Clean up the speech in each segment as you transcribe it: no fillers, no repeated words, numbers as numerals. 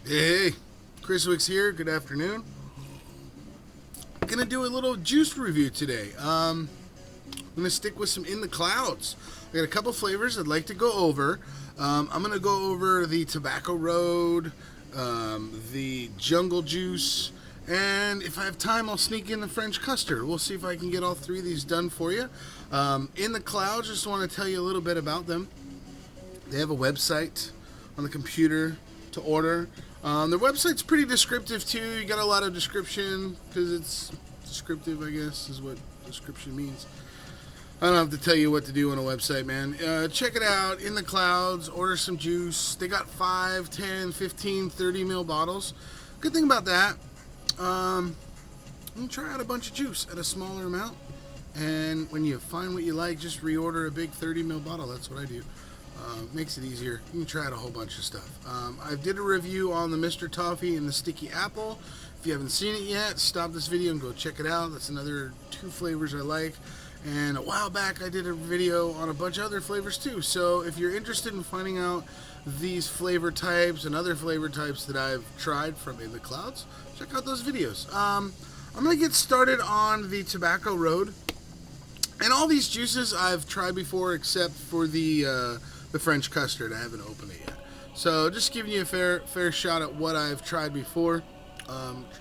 Hey, Chris Wicks here. Good afternoon. Gonna do a little juice review today. I'm gonna stick with some In the Clouds. I got a couple flavors I'd like to go over. I'm gonna go over the Tobacco Road, the Jungle Juice, and if I have time, I'll sneak in the French Custard. We'll see if I can get all three of these done for you. In the Clouds, just want to tell you a little bit about them. They have a website on the computer to order. Their website's pretty descriptive too. You got a lot of description because it's descriptive, I guess, is what description means. I don't have to tell you what to do on a website, man. Check it out. In the Clouds. Order some juice. They got 5, 10, 15, 30 ml bottles. Good thing about that, you can try out a bunch of juice at a smaller amount. And when you find what you like, just reorder a big 30 ml bottle. That's what I do. Makes it easier. You can try out a whole bunch of stuff. I did a review on the Mr. Toffee and the Sticky Apple. If you haven't seen it yet, stop this video and go check it out. That's another 2 flavors I like. And a while back, I did a video on a bunch of other flavors too. So if you're interested in finding out these flavor types and other flavor types that I've tried from In the Clouds, check out those videos. I'm going to get started on the Tobacco Road. And all these juices I've tried before except for the French Custard. I haven't opened it yet. So just giving you a fair shot at what I've tried before.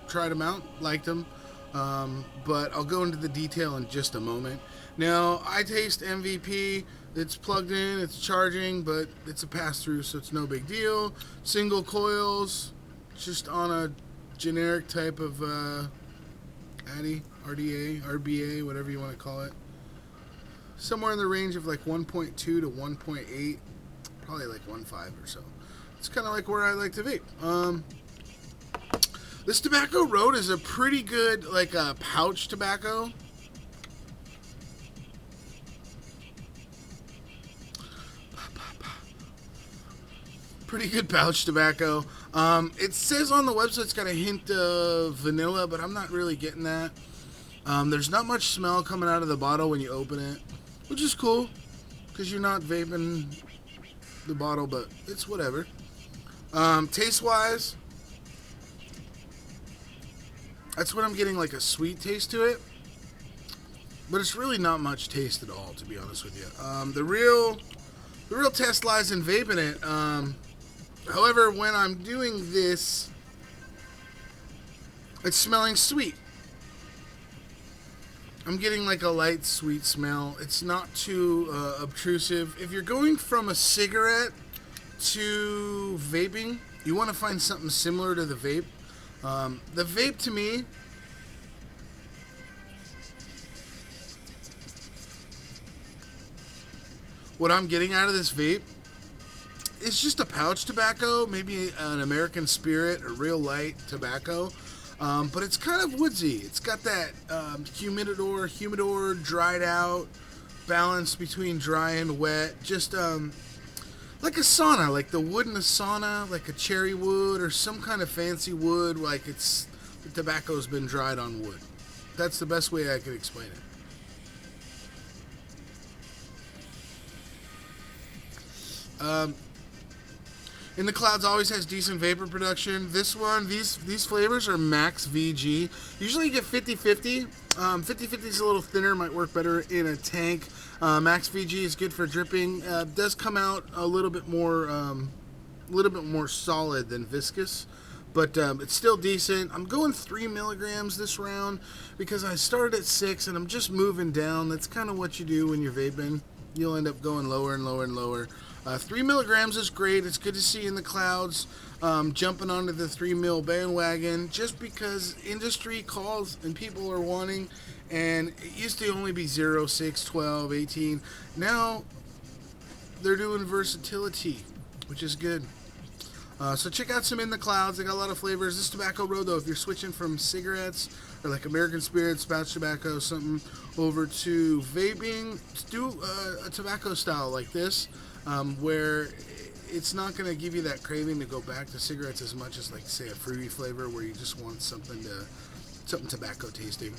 Tried them out, liked them. But I'll go into the detail in just a moment. Now, I taste MVP. It's plugged in, it's charging, but it's a pass-through, so it's no big deal. Single coils, just on a generic type of Addy, RDA, RBA, whatever you want to call it. Somewhere in the range of like 1.2 to 1.8, probably like 1.5 or so. It's kind of like where I like to vape. This Tobacco Road is a pretty good, like pouch tobacco. Pretty good pouch tobacco. It says on the website it's got a hint of vanilla, but I'm not really getting that. There's not much smell coming out of the bottle when you open it, which is cool because you're not vaping the bottle, but it's whatever. Taste wise, that's what I'm getting, like a sweet taste to it, but it's really not much taste at all, to be honest with you. The real test lies in vaping it. However, when I'm doing this, it's smelling sweet. I'm getting like a light sweet smell. It's not too obtrusive. If you're going from a cigarette to vaping, you want to find something similar to the vape. The vape, to me, what I'm getting out of this vape, it's just a pouch tobacco, maybe an American Spirit or real light tobacco. But it's kind of woodsy. It's got that humidor, dried out, balance between dry and wet. Just like a sauna, like the wood in a sauna, like a cherry wood or some kind of fancy wood, like the tobacco's been dried on wood. That's the best way I could explain it. In the Clouds always has decent vapor production. This one, these flavors are max VG. Usually you get 50-50. 50-50 is a little thinner, might work better in a tank. Max VG is good for dripping. Does come out a little bit more solid than viscous, but it's still decent. I'm going 3 milligrams this round because I started at 6 and I'm just moving down. That's kind of what you do when you're vaping. You'll end up going lower and lower and lower. 3 milligrams is great. It's good to see In the Clouds jumping onto the 3 mil bandwagon just because industry calls and people are wanting. And it used to only be 0, 6, 12, 18. Now they're doing versatility, which is good. So check out some In the Clouds. They got a lot of flavors. This Tobacco Road, though, if you're switching from cigarettes or like American Spirits, pouch tobacco, something over to vaping, do a tobacco style like this. Where it's not going to give you that craving to go back to cigarettes as much as, like, say, a fruity flavor where you just want something tobacco tasting.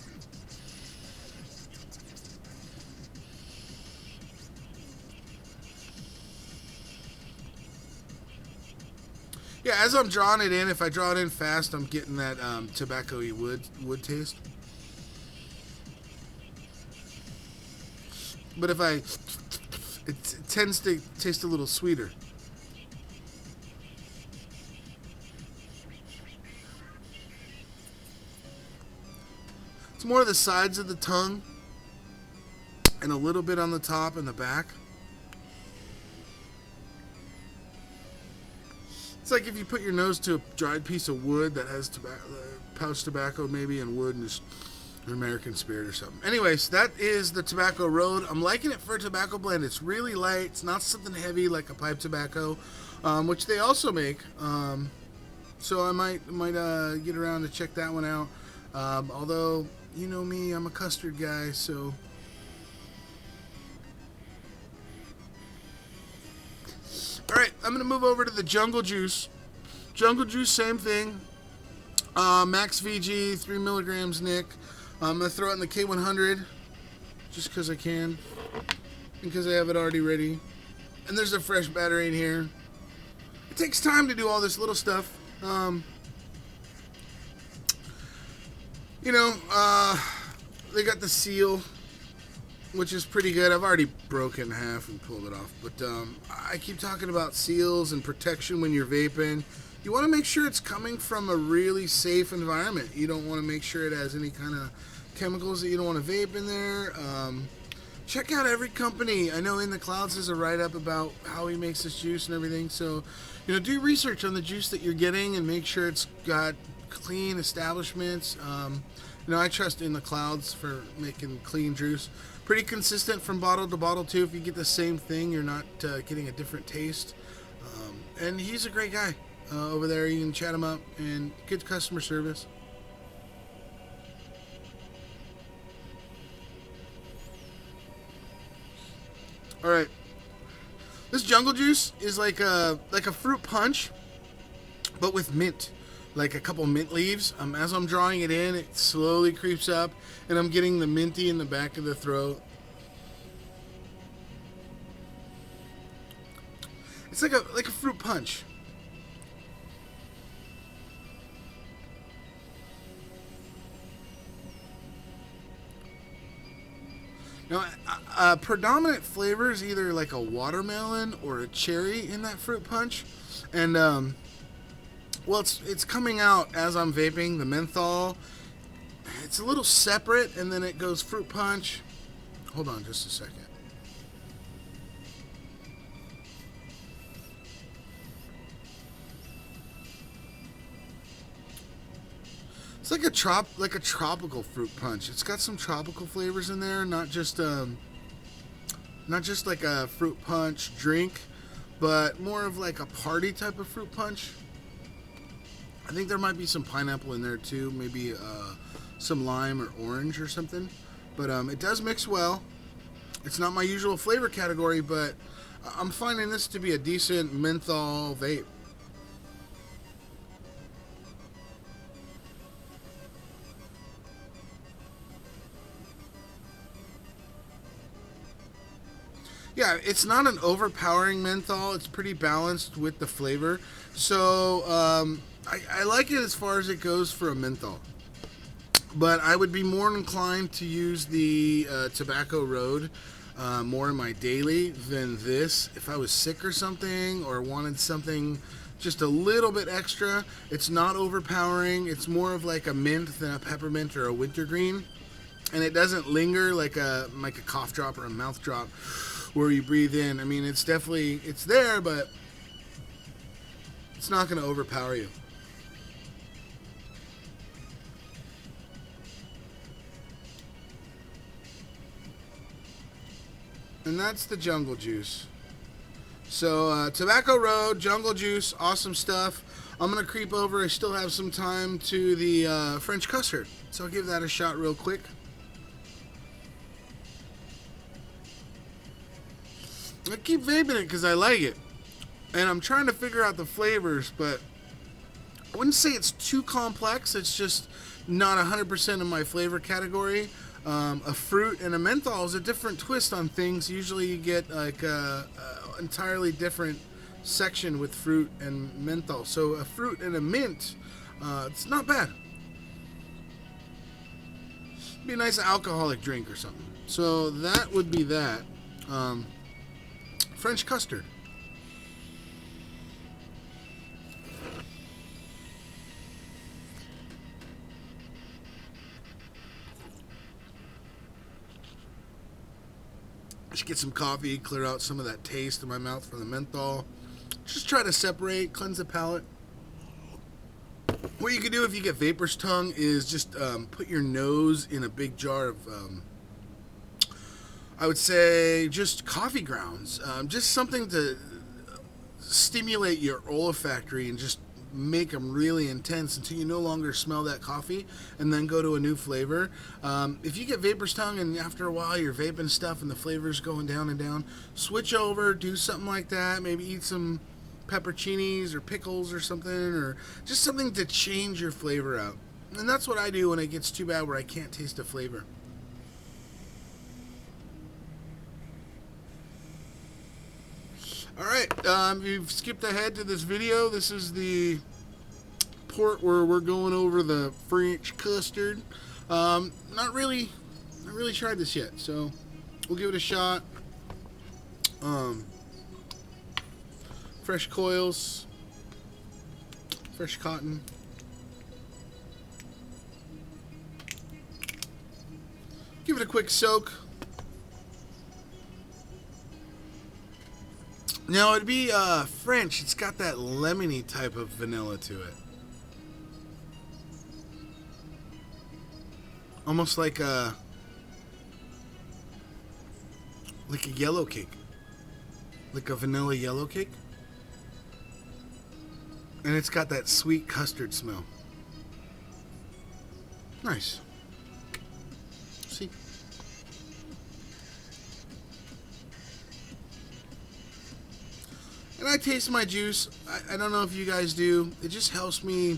Yeah, as I'm drawing it in, if I draw it in fast, I'm getting that tobacco-y wood taste. But if it tends to taste a little sweeter. It's more the sides of the tongue and a little bit on the top and the back. It's like if you put your nose to a dried piece of wood that has pouch tobacco maybe and wood and just an American Spirit or something. Anyways, that is the Tobacco Road. I'm liking it for a tobacco blend. It's really light. It's not something heavy like a pipe tobacco, which they also make. So I might get around to check that one out. Although, you know me, I'm a custard guy, so... Alright, I'm going to move over to the Jungle Juice. Jungle Juice, same thing. Max VG, 3 milligrams Nick. I'm going to throw it in the K100 just because I can. Because I have it already ready. And there's a fresh battery in here. It takes time to do all this little stuff. You know, they got the seal, which is pretty good. I've already broken it in half and pulled it off. But I keep talking about seals and protection when you're vaping. You want to make sure it's coming from a really safe environment. You don't want to make sure it has any kind of chemicals that you don't want to vape in there. Check out every company. I know In the Clouds has a write-up about how he makes this juice and everything. So, you know, do research on the juice that you're getting and make sure it's got clean establishments. You know, I trust In the Clouds for making clean juice. Pretty consistent from bottle to bottle, too. If you get the same thing, you're not getting a different taste. And he's a great guy. Over there, you can chat him up, and good customer service. All right, this Jungle Juice is like a fruit punch, but with mint, like a couple mint leaves. As I'm drawing it in, it slowly creeps up, and I'm getting the minty in the back of the throat. It's like a fruit punch. Now, predominant flavor is either like a watermelon or a cherry in that fruit punch. And, well, it's coming out as I'm vaping, the menthol. It's a little separate, and then it goes fruit punch. Hold on just a second. It's like a tropical fruit punch. It's got some tropical flavors in there, not just like a fruit punch drink, but more of like a party type of fruit punch. I think there might be some pineapple in there too, maybe some lime or orange or something. But it does mix well. It's not my usual flavor category, but I'm finding this to be a decent menthol vape. Yeah, it's not an overpowering menthol. It's pretty balanced with the flavor. So I like it as far as it goes for a menthol. But I would be more inclined to use the Tobacco Road more in my daily than this. If I was sick or something or wanted something just a little bit extra, it's not overpowering. It's more of like a mint than a peppermint or a wintergreen. And it doesn't linger like a cough drop or a mouth drop where you breathe in. I mean, it's there, but it's not going to overpower you. And that's the Jungle Juice. So, Tobacco Road, Jungle Juice, awesome stuff. I'm going to creep over. I still have some time to the French Custard. So I'll give that a shot real quick. I keep vaping it because I like it. And I'm trying to figure out the flavors, but I wouldn't say it's too complex. It's just not 100% of my flavor category. A fruit and a menthol is a different twist on things. Usually you get like entirely different section with fruit and menthol. So a fruit and a mint, it's not bad. Be a nice alcoholic drink or something. So that would be that. French custard. Just get some coffee, clear out some of that taste in my mouth from the menthol. Just try to separate, cleanse the palate. What you can do if you get vapor's tongue is just put your nose in a big jar of, I would say, just coffee grounds. Just something to stimulate your olfactory and just make them really intense until you no longer smell that coffee, and then go to a new flavor. If you get vapor's tongue and after a while you're vaping stuff and the flavor's going down and down, switch over, do something like that. Maybe eat some pepperoncinis or pickles or something, or just something to change your flavor out. And that's what I do when it gets too bad where I can't taste a flavor. Alright, you've skipped ahead to this video. This is the part where we're going over the French custard. Not really tried this yet, so we'll give it a shot. Fresh coils, fresh cotton. Give it a quick soak. Now it'd be French. It's got that lemony type of vanilla to it, almost like a yellow cake, like a vanilla yellow cake. And it's got that sweet custard smell. Nice. See? And I taste my juice. I don't know if you guys do. It just helps me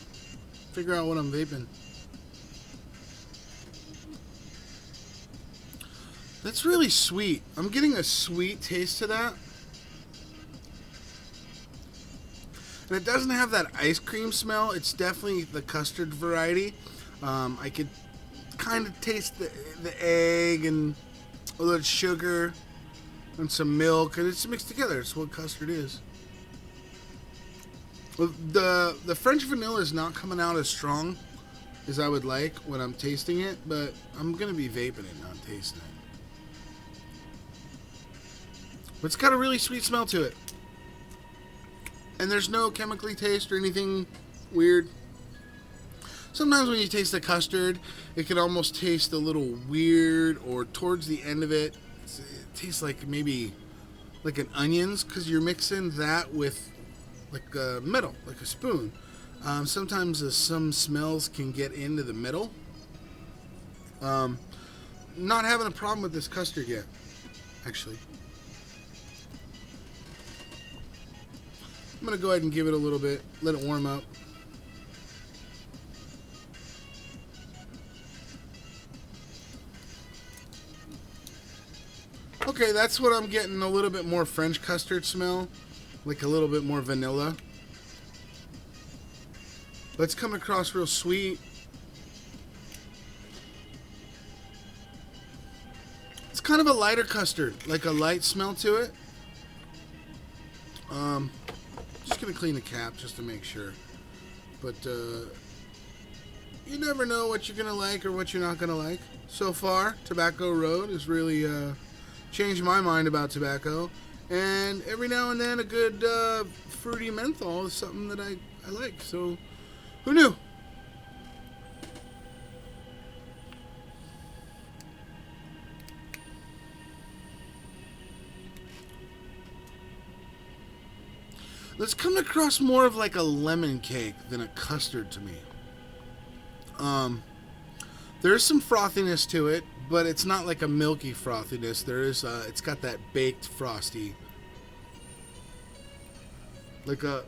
figure out what I'm vaping. That's really sweet. I'm getting a sweet taste to that. And it doesn't have that ice cream smell. It's definitely the custard variety. I could kind of taste the egg and a little sugar and some milk, and it's mixed together. It's what custard is. Well, the French vanilla is not coming out as strong as I would like when I'm tasting it, but I'm going to be vaping it, not tasting it. But it's got a really sweet smell to it. And there's no chemically taste or anything weird. Sometimes when you taste the custard, it can almost taste a little weird, or towards the end of it, it tastes like maybe like an onions, because you're mixing that with like a metal, like a spoon. Sometimes some smells can get into the middle. Not having a problem with this custard yet, actually. I'm going to go ahead and give it a little bit, let it warm up. Okay, that's what I'm getting, a little bit more French custard smell, like a little bit more vanilla. But it's coming across real sweet. It's kind of a lighter custard, like a light smell to it. Just gonna clean the cap just to make sure. But you never know what you're gonna like or what you're not gonna like. So far, Tobacco Road has really changed my mind about tobacco. And every now and then a good fruity menthol is something that I like. So who knew? It's coming across more of like a lemon cake than a custard to me. There's some frothiness to it, but it's not like a milky frothiness. There is, it's got that baked frosty. Like a,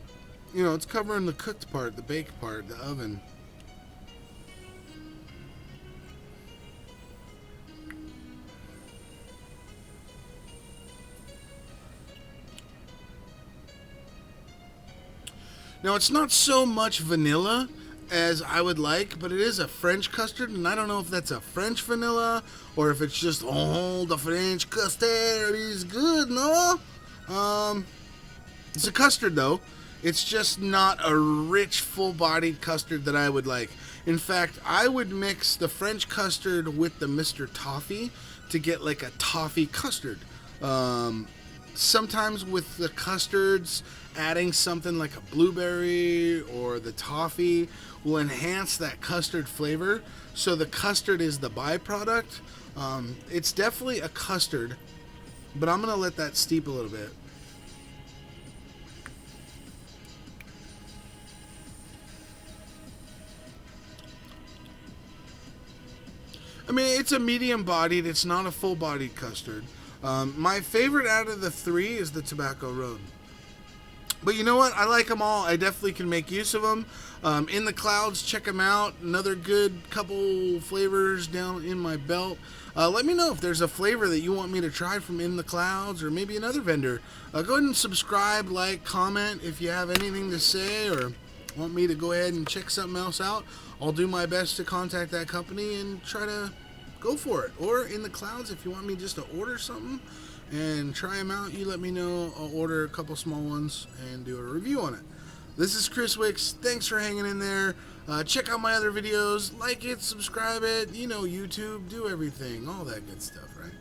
you know, it's covering the cooked part, the baked part, the oven. Now, it's not so much vanilla as I would like, but it is a French custard, and I don't know if that's a French vanilla or if it's just, oh, the French custard is good, no? It's a custard, though. It's just not a rich, full-bodied custard that I would like. In fact, I would mix the French custard with the Mr. Toffee to get like a toffee custard. Sometimes with the custards, adding something like a blueberry or the toffee will enhance that custard flavor. So the custard is the byproduct. It's definitely a custard, but I'm going to let that steep a little bit. I mean, it's a medium-bodied. It's not a full-bodied custard. My favorite out of the three is the Tobacco Road. But you know what? I like them all. I definitely can make use of them. In the Clouds, check them out. Another good couple flavors down in my belt. Let me know if there's a flavor that you want me to try from In the Clouds or maybe another vendor. Go ahead and subscribe, like, comment if you have anything to say or want me to go ahead and check something else out. I'll do my best to contact that company and try to go for it. Or In the Clouds, if you want me just to order something and try them out, you let me know. I'll order a couple small ones and do a review on it. This is Chris Wicks. Thanks for hanging in there. Check out my other videos. Like it, subscribe it. You know, YouTube, do everything. All that good stuff, right?